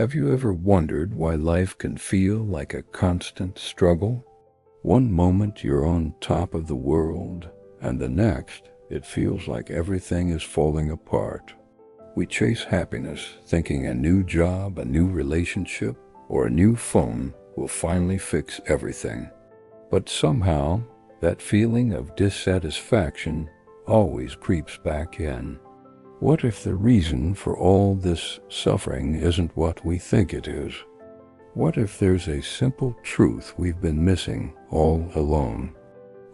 Have you ever wondered why life can feel like a constant struggle? One moment you're on top of the world, and the next it feels like everything is falling apart. We chase happiness, thinking a new job, a new relationship, or a new phone will finally fix everything. But somehow, that feeling of dissatisfaction always creeps back in. What if the reason for all this suffering isn't what we think it is? What if there's a simple truth we've been missing all along?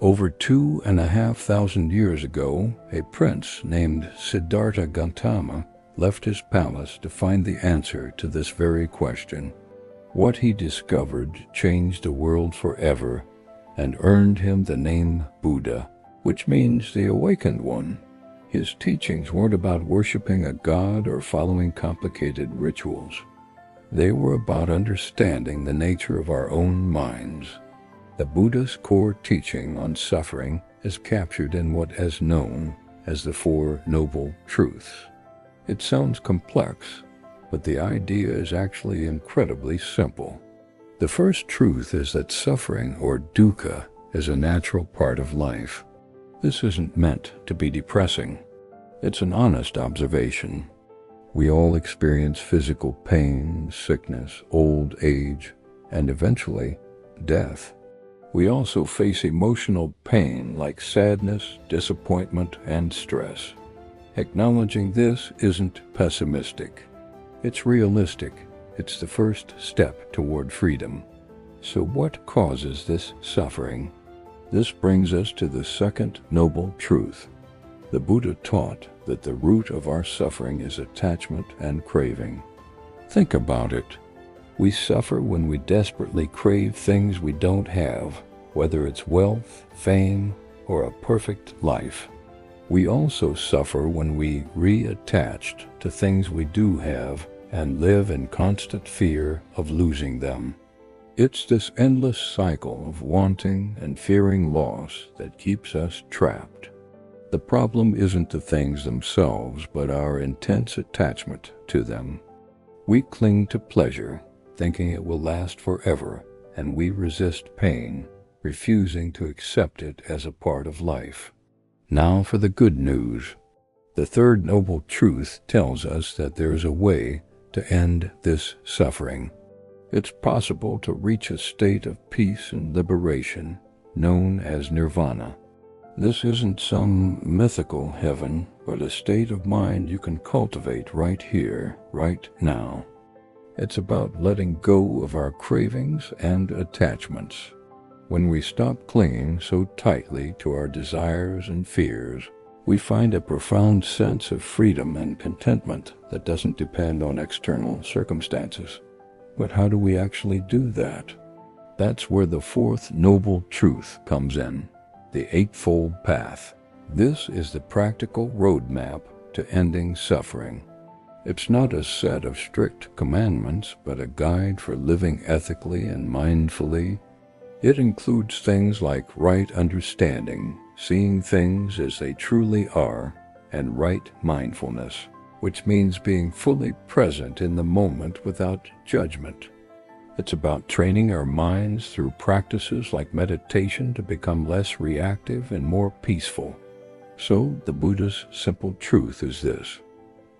Over 2,500 years ago, a prince named Siddhartha Gautama left his palace to find the answer to this very question. What he discovered changed the world forever and earned him the name Buddha, which means the awakened one. His teachings weren't about worshiping a god or following complicated rituals. They were about understanding the nature of our own minds. The Buddha's core teaching on suffering is captured in what is known as the Four Noble Truths. It sounds complex, but the idea is actually incredibly simple. The first truth is that suffering, or dukkha, is a natural part of life. This isn't meant to be depressing. It's an honest observation. We all experience physical pain, sickness, old age, and eventually, death. We also face emotional pain like sadness, disappointment, and stress. Acknowledging this isn't pessimistic. It's realistic. It's the first step toward freedom. So what causes this suffering? This brings us to the second noble truth. The Buddha taught that the root of our suffering is attachment and craving. Think about it. We suffer when we desperately crave things we don't have, whether it's wealth, fame, or a perfect life. We also suffer when we reattach to things we do have and live in constant fear of losing them. It's this endless cycle of wanting and fearing loss that keeps us trapped. The problem isn't the things themselves, but our intense attachment to them. We cling to pleasure, thinking it will last forever, and we resist pain, refusing to accept it as a part of life. Now for the good news. The third noble truth tells us that there is a way to end this suffering. It's possible to reach a state of peace and liberation known as nirvana. This isn't some mythical heaven, but a state of mind you can cultivate right here, right now. It's about letting go of our cravings and attachments. When we stop clinging so tightly to our desires and fears, we find a profound sense of freedom and contentment that doesn't depend on external circumstances. But how do we actually do that? That's where the fourth noble truth comes in, the Eightfold Path. This is the practical roadmap to ending suffering. It's not a set of strict commandments, but a guide for living ethically and mindfully. It includes things like right understanding, seeing things as they truly are, and right mindfulness, which means being fully present in the moment without judgment. It's about training our minds through practices like meditation to become less reactive and more peaceful. So the Buddha's simple truth is this: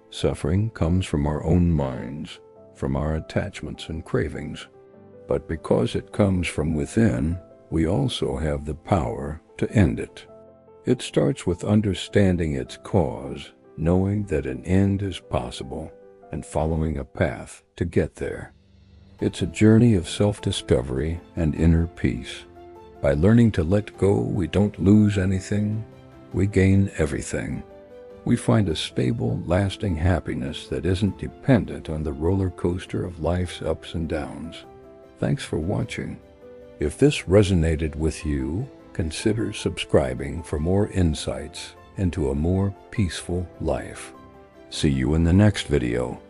suffering comes from our own minds, from our attachments and cravings. But because it comes from within, we also have the power to end it. It starts with understanding its cause, knowing that an end is possible, and following a path to get there. It's a journey of self-discovery and inner peace. By learning to let go, we don't lose anything, we gain everything. We find a stable, lasting happiness that isn't dependent on the roller coaster of life's ups and downs. Thanks for watching. If this resonated with you, consider subscribing for more insights into a more peaceful life. See you in the next video.